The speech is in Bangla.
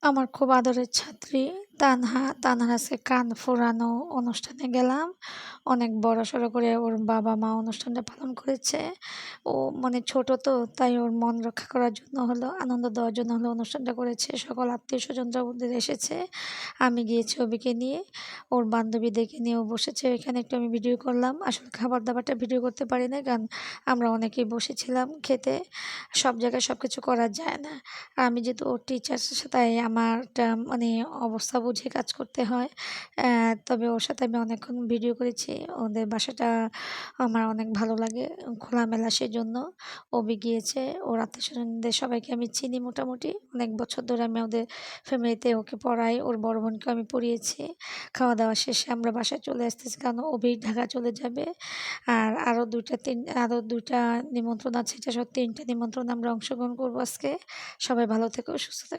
আমার খুব আদরের ছাত্রী তানহার আজকে কান ফোরানো অনুষ্ঠানে গেলাম। অনেক বড়সড় করে ওর বাবা-মা অনুষ্ঠানটা পালন করেছে। ও মানে ছোট তো তাই ওর মন রক্ষা করার জন্য হলো, আনন্দ দেওয়ার জন্য হলো অনুষ্ঠানটা করেছে। সকল আত্মীয়স্বজনরা ওদের এসেছে। আমি গিয়েছি ওবিকে নিয়ে। ওর বান্ধবীদেরকে নিয়েও বসেছে। এখানে একটু আমি ভিডিও করলাম। আসলে খাবার-দাবারটা ভিডিও করতে পারি নাই কারণ আমরা অনেকেই বসেছিলাম খেতে। সব জায়গায় সবকিছু করা যায় না। আর আমি যেহেতু ওর টিচার তাই আমারটা মানে অবস্থা বুঝে কাজ করতে হয়। তবে ওর সাথে আমি অনেকক্ষণ ভিডিও করেছি। ওদের বাসাটা আমার অনেক ভালো লাগে। খোলামেলা সেজন্য। অভি গিয়েছে। ওর আত্মীয়স্বজনদের সবাইকে আমি চিনি মোটামুটি। অনেক বছর ধরে আমি ওদের ফ্যামিলিতে ওকে পড়াই। ওর বড় বোনকেও আমি পড়িয়েছি। খাওয়া-দাওয়া শেষে আমরা বাসায় চলে আসতেছি কারণ অভি ঢাকা চলে যাবে। আর আরও ২ টা নিমন্ত্রণ আছে। এটা সহ ৩ টা নিমন্ত্রণে আমরা অংশগ্রহণ করব আজকে। সবাই ভালো থেকো, সুস্থ থেকো।